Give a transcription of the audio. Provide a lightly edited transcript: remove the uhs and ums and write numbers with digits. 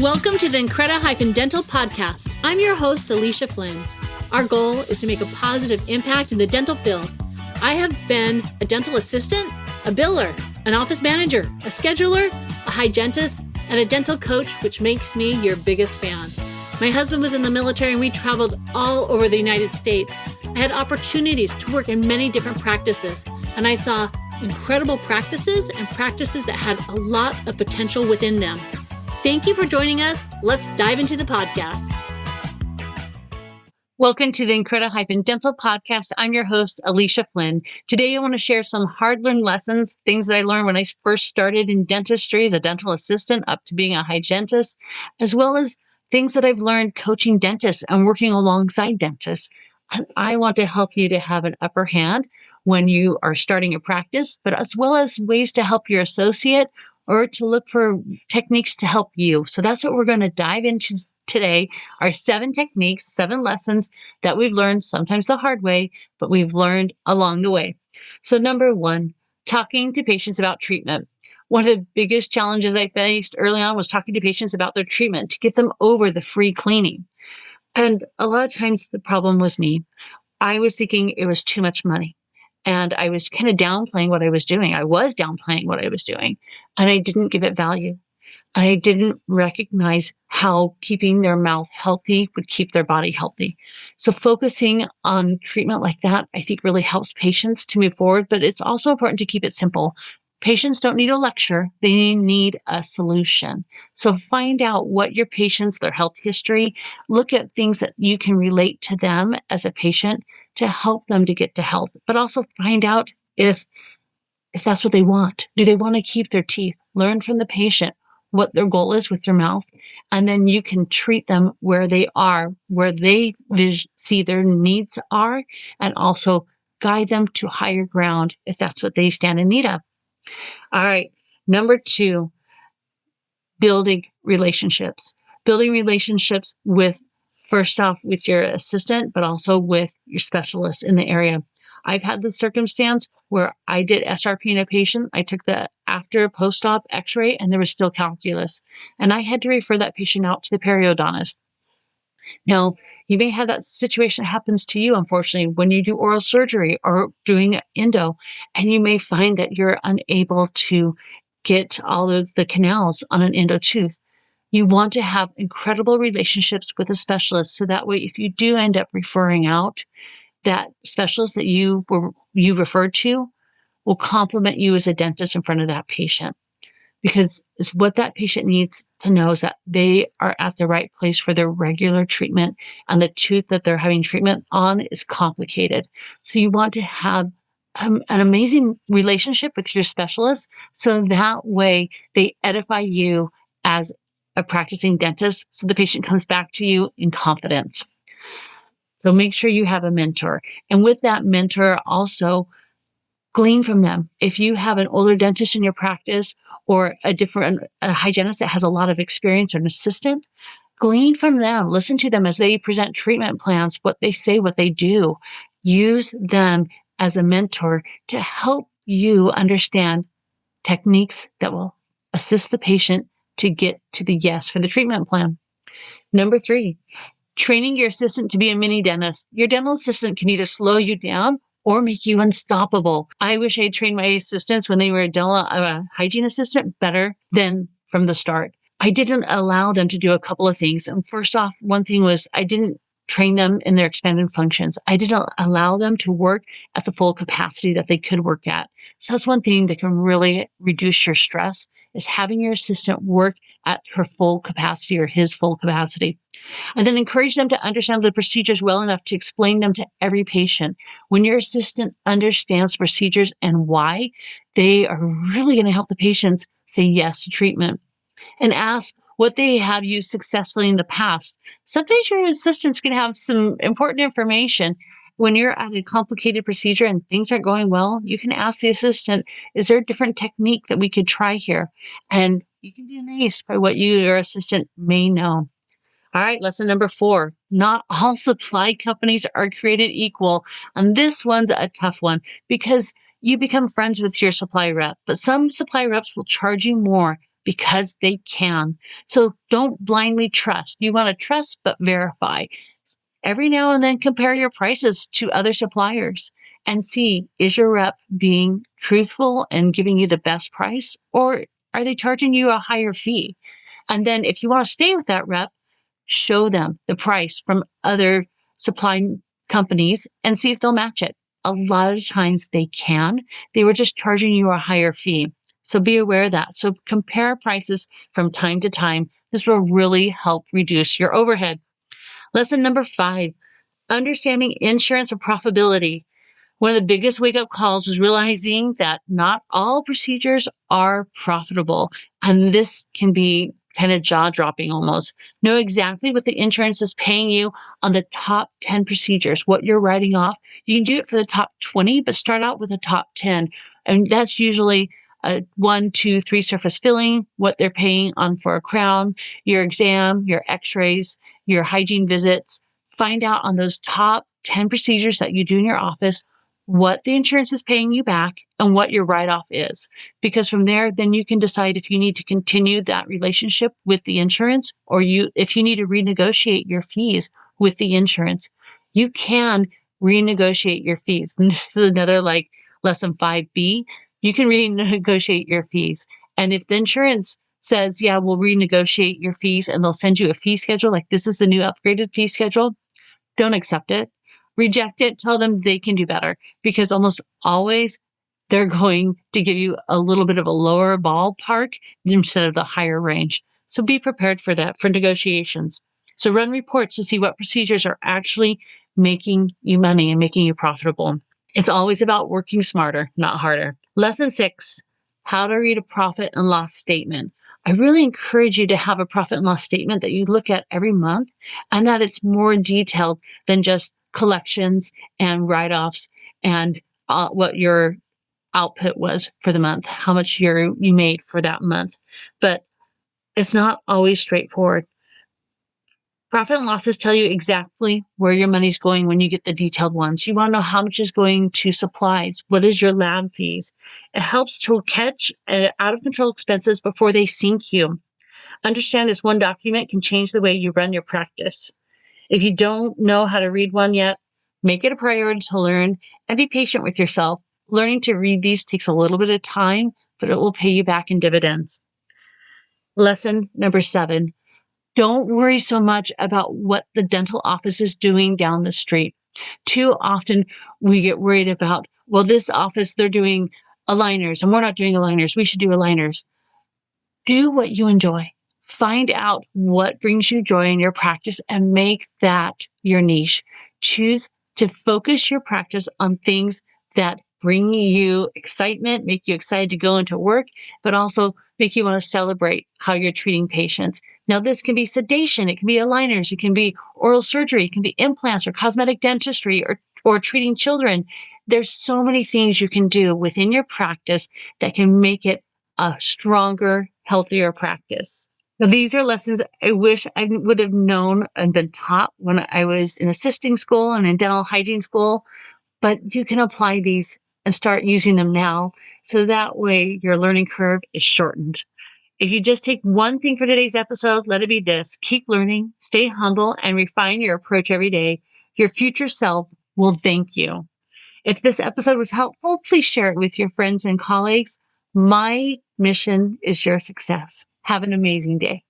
Welcome to the Increda-dental podcast. I'm your host, Alicia Flynn. Our goal is to make a positive impact in the dental field. I have been a dental assistant, a biller, an office manager, a scheduler, a hygienist, and a dental coach, which makes me your biggest fan. My husband was in the military and we traveled all over the United States. I had opportunities to work in many different practices, and I saw incredible practices and practices that had a lot of potential within them. Thank you for joining us. Let's dive into the podcast. Welcome to the Increda-dental podcast. I'm your host, Alicia Flynn. Today, I want to share some hard-learned lessons, things that I learned when I first started in dentistry as a dental assistant up to being a hygienist, as well as things that I've learned coaching dentists and working alongside dentists. And I want to help you to have an upper hand when you are starting a practice, but as well as ways to help your associate or to look for techniques to help you. So that's what we're going to dive into today, are 7 techniques, 7 lessons that we've learned, sometimes the hard way, but we've learned along the way. So number 1, talking to patients about treatment. One of the biggest challenges I faced early on was talking to patients about their treatment to get them over the free cleaning. And a lot of times the problem was me. I was thinking it was too much money. And I was kind of downplaying what I was doing. I was downplaying what I was doing, and I didn't give it value. I didn't recognize how keeping their mouth healthy would keep their body healthy. So focusing on treatment like that, I think really helps patients to move forward, but it's also important to keep it simple. Patients don't need a lecture. They need a solution. So find out what your patients, their health history, look at things that you can relate to them as a patient to help them to get to health, but also find out if that's what they want. Do they want to keep their teeth? Learn from the patient what their goal is with their mouth, and then you can treat them where they are, where they see their needs are, and also guide them to higher ground if that's what they stand in need of. All right. Number 2, building relationships. Building relationships with, first off, with your assistant, but also with your specialist in the area. I've had the circumstance where I did SRP in a patient. I took the after post-op x-ray and there was still calculus. And I had to refer that patient out to the periodontist. Now, you may have that situation that happens to you, unfortunately, when you do oral surgery or doing endo, and you may find that you're unable to get all of the canals on an endo tooth. You want to have incredible relationships with a specialist, so that way, if you do end up referring out, that specialist that you referred to will compliment you as a dentist in front of that patient. Because it's what that patient needs to know is that they are at the right place for their regular treatment, and the tooth that they're having treatment on is complicated. So you want to have an amazing relationship with your specialist, so that way they edify you as a practicing dentist, so the patient comes back to you in confidence. So make sure you have a mentor. And with that mentor, also glean from them. If you have an older dentist in your practice or a hygienist that has a lot of experience or an assistant, glean from them. Listen to them as they present treatment plans, what they say, what they do. Use them as a mentor to help you understand techniques that will assist the patient to get to the yes for the treatment plan. Number 3, training your assistant to be a mini dentist. Your dental assistant can either slow you down or make you unstoppable. I wish I had trained my assistants when they were a hygiene assistant better than from the start. I didn't allow them to do a couple of things. And first off, one thing was I didn't train them in their expanded functions. I didn't allow them to work at the full capacity that they could work at. So that's one thing that can really reduce your stress, is having your assistant work at her full capacity or his full capacity. And then encourage them to understand the procedures well enough to explain them to every patient. When your assistant understands procedures and why, they are really going to help the patients say yes to treatment. And ask what they have used successfully in the past. Sometimes your assistants can have some important information. When you're at a complicated procedure and things aren't going well, you can ask the assistant, is there a different technique that we could try here? And you can be amazed by what your assistant may know. All right, lesson number 4. Not all supply companies are created equal. And this one's a tough one because you become friends with your supply rep, but some supply reps will charge you more because they can. So don't blindly trust. You want to trust, but verify. Every now and then compare your prices to other suppliers and see, is your rep being truthful and giving you the best price, or are they charging you a higher fee? And then if you want to stay with that rep, show them the price from other supply companies and see if they'll match it. A lot of times they can. They were just charging you a higher fee. So be aware of that. So compare prices from time to time. This will really help reduce your overhead. Lesson number 5, understanding insurance and profitability. One of the biggest wake up calls was realizing that not all procedures are profitable. And this can be kind of jaw dropping almost. Know exactly what the insurance is paying you on the top 10 procedures, what you're writing off. You can do it for the top 20, but start out with the top 10. And that's usually a 1, 2, 3 surface filling, what they're paying on for a crown, your exam, your x-rays, your hygiene visits. Find out on those top 10 procedures that you do in your office what the insurance is paying you back and what your write-off is. Because from there, then you can decide if you need to continue that relationship with the insurance or if you need to renegotiate your fees with the insurance. You can renegotiate your fees. And this is another like lesson 5B. You can renegotiate your fees. And if the insurance says, yeah, we'll renegotiate your fees and they'll send you a fee schedule, like this is the new upgraded fee schedule, don't accept it. Reject it. Tell them they can do better because almost always they're going to give you a little bit of a lower ballpark instead of the higher range. So be prepared for that, for negotiations. So run reports to see what procedures are actually making you money and making you profitable. It's always about working smarter, not harder. Lesson 6, how to read a profit and loss statement. I really encourage you to have a profit and loss statement that you look at every month and that it's more detailed than just collections and write-offs and what your output was for the month, how much you made for that month. But it's not always straightforward. Profit and losses tell you exactly where your money's going when you get the detailed ones. You want to know how much is going to supplies. What is your lab fees? It helps to catch out of control expenses before they sink you. Understand this one document can change the way you run your practice. If you don't know how to read one yet, make it a priority to learn and be patient with yourself. Learning to read these takes a little bit of time, but it will pay you back in dividends. Lesson number 7. Don't worry so much about what the dental office is doing down the street. Too often we get worried about, well, this office, they're doing aligners and we're not doing aligners. We should do aligners. Do what you enjoy. Find out what brings you joy in your practice and make that your niche. Choose to focus your practice on things that bring you excitement, make you excited to go into work, but also make you want to celebrate how you're treating patients. Now, this can be sedation, it can be aligners, it can be oral surgery, it can be implants or cosmetic dentistry or treating children. There's so many things you can do within your practice that can make it a stronger, healthier practice. Now, these are lessons I wish I would have known and been taught when I was in assisting school and in dental hygiene school, but you can apply these and start using them now. So that way your learning curve is shortened. If you just take one thing for today's episode, let it be this: keep learning, stay humble, and refine your approach every day. Your future self will thank you. If this episode was helpful, please share it with your friends and colleagues. My mission is your success. Have an amazing day.